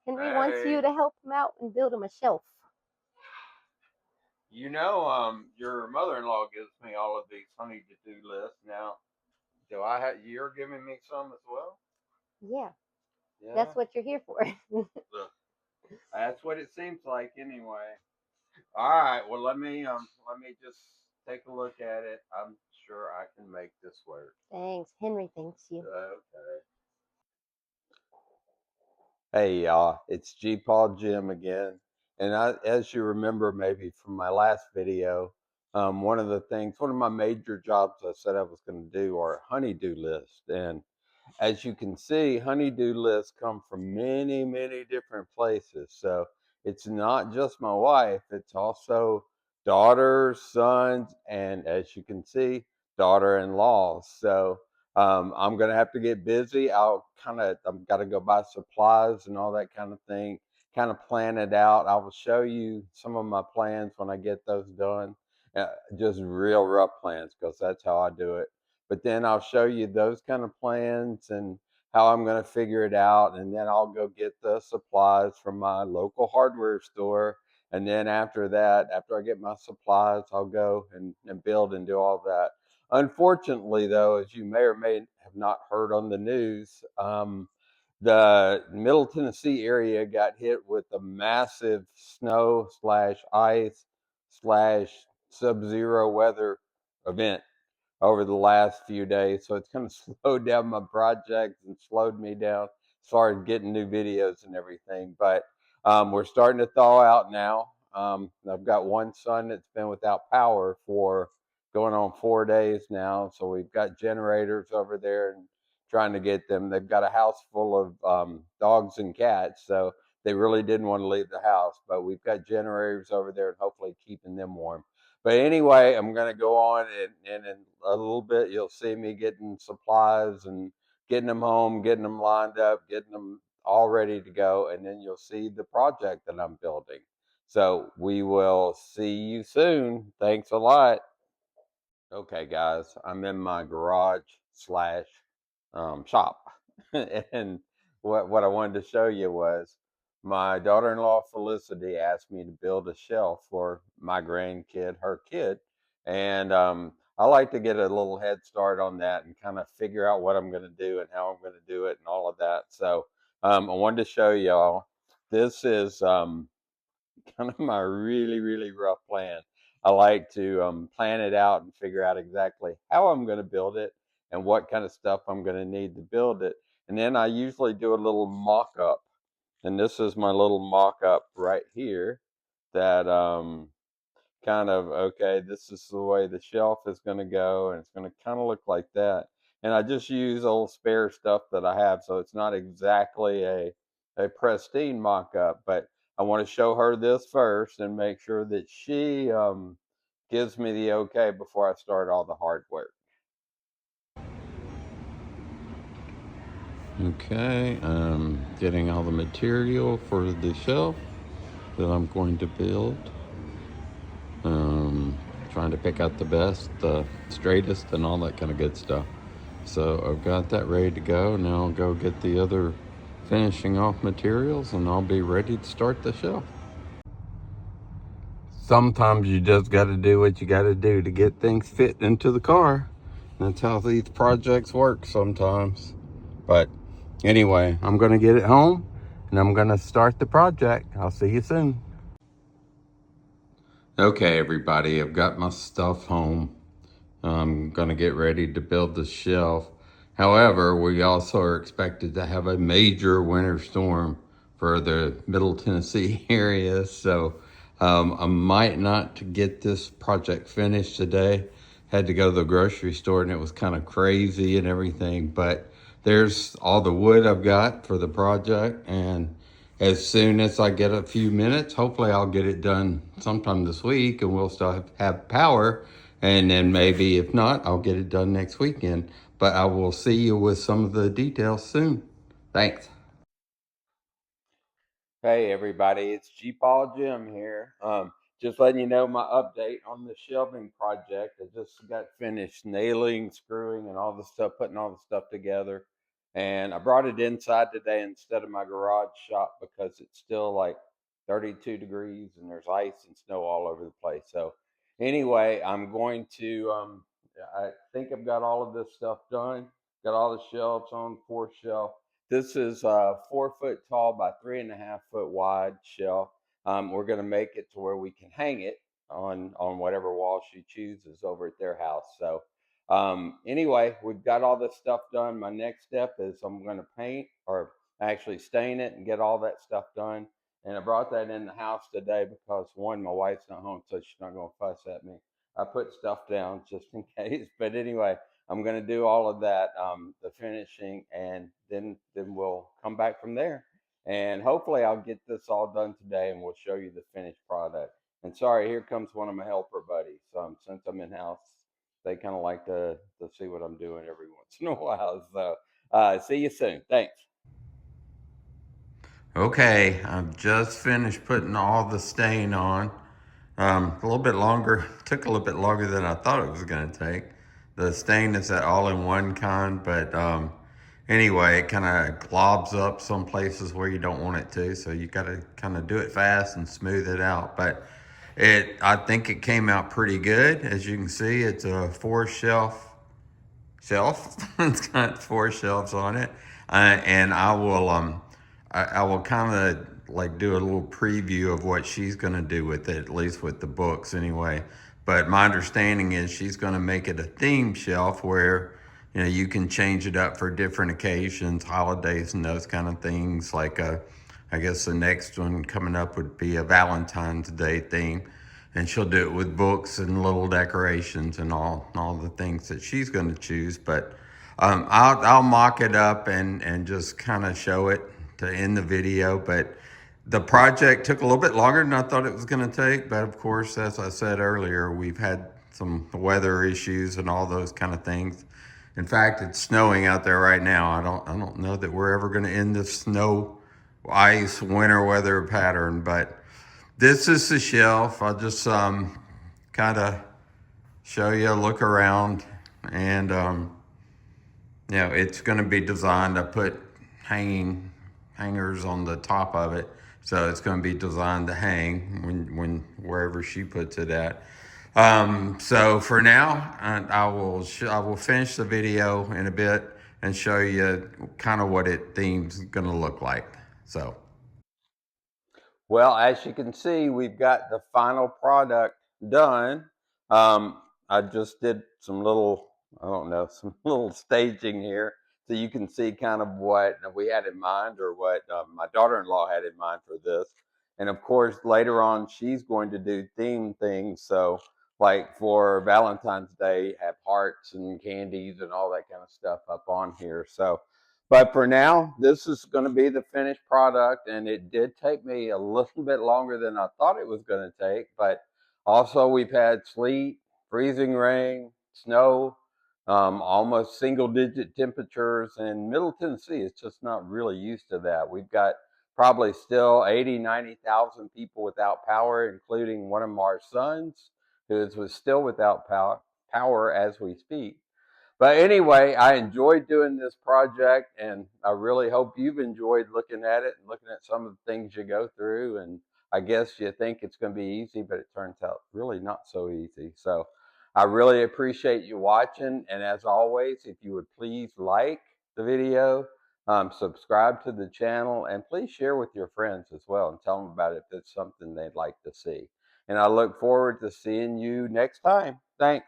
Henry wants you Hey, to help him out and build him a shelf. your mother-in-law gives me all of these honey-to-do lists. Now, do I have, you're giving me some as well? Yeah, Yeah, that's what you're here for. look, that's what it seems like anyway. All right, well, let me just take a look at it. I'm sure I can make this work. Thanks. Henry thanks you. Okay. Hey y'all, it's G Paul Jim again. And as you remember maybe from my last video, one of my major jobs I said I was going to do are honeydew list. And as you can see, honeydew lists come from many, many different places. So it's not just my wife, it's also daughters, sons, and as you can see, daughter-in-laws. So I'm gonna have to get busy. I've got to go buy supplies and all that kind of thing. Kind of plan it out. I will show you some of my plans when I get those done. Just real rough plans because that's how I do it. But then I'll show you those kind of plans and how I'm going to figure it out. And then I'll go get the supplies from my local hardware store. And then after that, after I get my supplies, I'll go and build and do all that. Unfortunately, though, as you may or may have not heard on the news, the Middle Tennessee area got hit with a massive snow slash ice slash sub-zero weather event over the last few days. So it's kind of slowed down my projects and slowed me down. Started getting new videos and everything, but we're starting to thaw out now. I've got one son that's been without power for going on 4 days now. So we've got generators over there and trying to get them. They've got a house full of dogs and cats. So they really didn't want to leave the house, but we've got generators over there and hopefully keeping them warm. But anyway, I'm going to go on and in a little bit, you'll see me getting supplies and getting them home, getting them lined up, getting them all ready to go. And then you'll see the project that I'm building. So we will see you soon. Thanks a lot. Okay, guys, I'm in my garage slash shop, and what I wanted to show you was my daughter-in-law Felicity asked me to build a shelf for my grandkid, her kid, and I like to get a little head start on that and kind of figure out what I'm going to do and how I'm going to do it and all of that. So I wanted to show y'all. This is kind of my really, really rough plan. I like to plan it out and figure out exactly how I'm going to build it and what kind of stuff I'm going to need to build it. And then I usually do a little mock up. And this is my little mock up right here that kind of, okay, this is the way the shelf is going to go, and it's going to kind of look like that. And I just use old spare stuff that I have, so it's not exactly a pristine mock-up, but I want to show her this first and make sure that she gives me the okay before I start all the hard work. Okay, I'm getting all the material for the shelf that I'm going to build. Um, Trying to pick out the best, the straightest, and all that kind of good stuff. So I've got that ready to go. Now I'll go get the other finishing off materials and I'll be ready to start the shelf. Sometimes you just got to do what you got to do to get things fit into the car. That's how these projects work sometimes. But anyway, I'm going to get it home and I'm going to start the project. I'll see you soon. Okay, everybody, I've got my stuff home. I'm going to get ready to build the shelf. However, we also are expected to have a major winter storm for the Middle Tennessee area. So I might not get this project finished today. Had to go to the grocery store and it was kind of crazy and everything. But there's all the wood I've got for the project. And as soon as I get a few minutes, hopefully I'll get it done sometime this week and we'll still have power. And then maybe if not, I'll get it done next weekend. But I will see you with some of the details soon. Thanks. Hey everybody, it's G Paul Jim here. Just letting you know my update on the shelving project. I just got finished nailing, screwing, and all the stuff, putting all the stuff together. And I brought it inside today instead of my garage shop because it's still like 32 degrees and there's ice and snow all over the place. So anyway, I'm going to I think I've got all of this stuff done. Got all the shelves on 4 shelf. This is a 4 foot tall by 3.5 foot wide shelf. We're going to make it to where we can hang it on whatever wall she chooses over at their house. So anyway, we've got all this stuff done. My next step is I'm going to paint or actually stain it and get all that stuff done. And I brought that in the house today because one, my wife's not home, so she's not going to fuss at me. I put stuff down just in case. But anyway, I'm going to do all of that, the finishing, and then we'll come back from there. And hopefully I'll get this all done today and we'll show you the finished product. And sorry, here comes one of my helper buddies. Since I'm in house, they kind of like to see what I'm doing every once in a while. So see you soon. Thanks. Okay, I've just finished putting all the stain on. A little bit longer, took a little bit longer than I thought it was going to take. The stain is that all-in-one kind, but anyway, it kind of globs up some places where you don't want it to, so you got to kind of do it fast and smooth it out. But I think it came out pretty good. As you can see, it's a 4 shelf. It's got 4 shelves on it, and I will kind of like do a little preview of what she's going to do with it, at least with the books anyway. But my understanding is she's going to make it a theme shelf where you can change it up for different occasions, holidays, and those kind of things. Like I guess the next one coming up would be a Valentine's Day theme, and she'll do it with books and little decorations and all the things that she's going to choose. But I'll mock it up and just kind of show it to end the video. But the project took a little bit longer than I thought it was going to take. But of course, as I said earlier, we've had some weather issues and all those kind of things. In fact, it's snowing out there right now. I don't know that we're ever going to end this snow, ice, winter weather pattern. But this is the shelf. I'll just kind of show you a look around, and it's going to be designed. I put hangers on the top of it, so it's going to be designed to hang when wherever she puts it at. So for now, I will finish the video in a bit and show you kind of what it theme's going to look like. So. Well, as you can see, we've got the final product done. I just did some little, I don't know, some little staging here so you can see kind of what we had in mind or what my daughter-in-law had in mind for this. And of course, later on, she's going to do theme things. So like for Valentine's Day, have hearts and candies and all that kind of stuff up on here. So but for now, this is going to be the finished product, and it did take me a little bit longer than I thought it was going to take. But also, we've had sleet, freezing rain, snow, almost single-digit temperatures, and Middle Tennessee is just not really used to that. We've got probably still 80, 90,000 people without power, including one of our sons, who is still without power as we speak. But anyway, I enjoyed doing this project, and I really hope you've enjoyed looking at it and looking at some of the things you go through. And I guess you think it's going to be easy, but it turns out really not so easy. So I really appreciate you watching. And as always, if you would please like the video, subscribe to the channel, and please share with your friends as well and tell them about it if it's something they'd like to see. And I look forward to seeing you next time. Thanks.